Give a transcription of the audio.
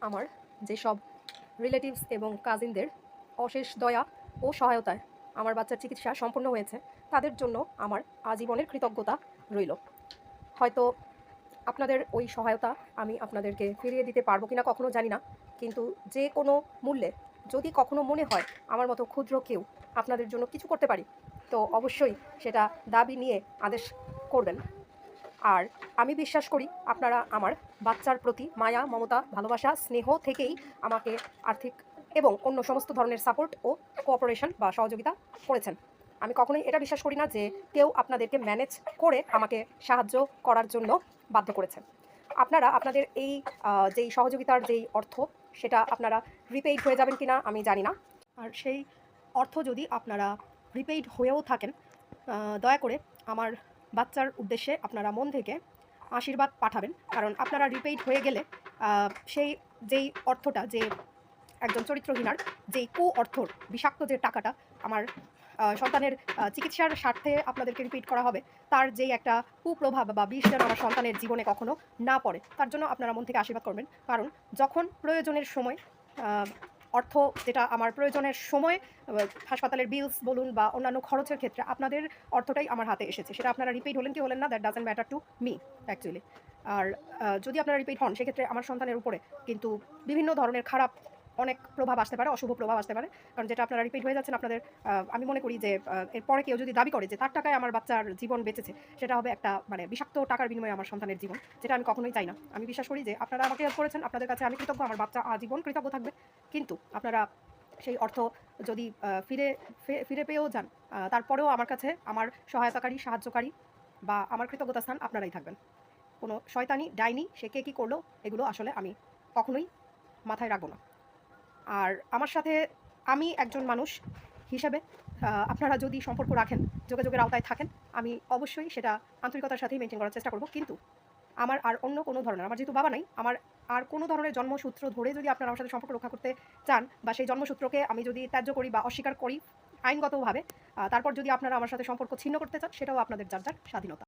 আমার যেসব রিলেটিভস এবং কাজিনদের অশেষ দয়া ও সহায়তায় আমার বাচ্চার চিকিৎসা সম্পন্ন হয়েছে, তাদের জন্য আমার আজীবনের কৃতজ্ঞতা রইল। হয়তো আপনাদের ওই সহায়তা আমি আপনাদেরকে ফিরিয়ে দিতে পারবো কিনা কখনো জানি না, কিন্তু যে কোনো মূল্যে যদি কখনো মনে হয় আমার মতো ক্ষুদ্র কেউ আপনাদের জন্য কিছু করতে পারি, তো অবশ্যই সেটা দাবি নিয়ে আদেশ করবেন। আর আমি বিশ্বাস করি আপনারা আমার বাচ্চার প্রতি মায়া, মমতা, ভালোবাসা, স্নেহ থেকেই আমাকে আর্থিক এবং অন্য সমস্ত ধরনের সাপোর্ট ও কোঅপারেশন বা সহযোগিতা করেছেন। আমি কখনোই এটা বিশ্বাস করি না যে কেউ আপনাদেরকে ম্যানেজ করে আমাকে সাহায্য করার জন্য বাধ্য করেছে। আপনারা আপনাদের এই যেই সহযোগিতার যেই অর্থ, সেটা আপনারা রিপেইড হয়ে যাবেন কিনা আমি জানি না। আর সেই অর্থ যদি আপনারা রিপেইড হয়েও থাকেন, দয়া করে আমার বাচ্চার উদ্দেশ্যে আপনারা মন থেকে আশীর্বাদ পাঠাবেন। কারণ আপনারা রিপেইড হয়ে গেলে সেই যেই অর্থটা, যে একজন চরিত্রহীনার যেই অর্থর বিষাক্ত যে টাকাটা আমার সন্তানের চিকিৎসার স্বার্থে আপনাদেরকে রিপিট করা হবে, তার যেই একটা কুপ্রভাব বা বিষ যেন আমার সন্তানের জীবনে কখনো না পড়ে, তার জন্য আপনারা মন থেকে আশীর্বাদ করবেন। কারণ যখন প্রয়োজনের সময় অর্থ, যেটা আমার প্রয়োজনের সময় হাসপাতালের বিলস বলুন বা অন্যান্য খরচের ক্ষেত্রে আপনাদের অর্থটাই আমার হাতে এসেছে, সেটা আপনারা রিপিট হলেন কি হলেন না, that doesn't matter to me actually. আর যদি আপনারা রিপিট হন, সেক্ষেত্রে আমার সন্তানের উপরে কিন্তু বিভিন্ন ধরনের খারাপ অনেক প্রভাব আসতে পারে, অশুভ প্রভাব আসতে পারে। কারণ যেটা আপনারা রিপিট হয়ে যাচ্ছেন আপনাদের, আমি মনে করি যে এরপরে কেউ যদি দাবি করে যে তার টাকায় আমার বাচ্চার জীবন বেঁচেছে, সেটা হবে একটা মানে বিষাক্ত টাকার বিনিময়ে আমার সন্তানের জীবন, যেটা আমি কখনোই চাই না। আমি বিশ্বাস করি যে আপনারা আমাকে হেল্প করেছেন, আপনাদের কাছে আমি কৃতজ্ঞ, আমার বাচ্চা আজীবন কৃতজ্ঞ থাকবে। কিন্তু আপনারা সেই অর্থ যদি ফিরে পেয়েও যান, তারপরেও আমার কাছে আমার সহায়তাকারী, সাহায্যকারী বা আমার কৃতজ্ঞতা স্থান আপনারাই থাকবেন। কোনো শয়তানি, ডাইনি, সে কে কী করলো, এগুলো আসলে আমি কখনোই মাথায় রাখবো না। আর আমার সাথে আমি একজন মানুষ হিসেবে আপনারা যদি সম্পর্ক রাখেন, যোগাযোগের আওতায় থাকেন, আমি অবশ্যই সেটা আন্তরিকতার সাথেই মেনটেন করার চেষ্টা করব। কিন্তু আমার আর অন্য কোনো ধরনের, আমার যেহেতু বাবা নাই, আমার আর কোনো ধরনের জন্মসূত্র ধরে যদি আপনারা আমার সাথে সম্পর্ক রক্ষা করতে চান, বা সেই জন্মসূত্রকে আমি যদি ত্যায্য করি বা অস্বীকার করি আইনগতভাবে, তারপর যদি আপনারা আমার সাথে সম্পর্ক ছিন্ন করতে চান, সেটাও আপনাদের যার যার স্বাধীনতা।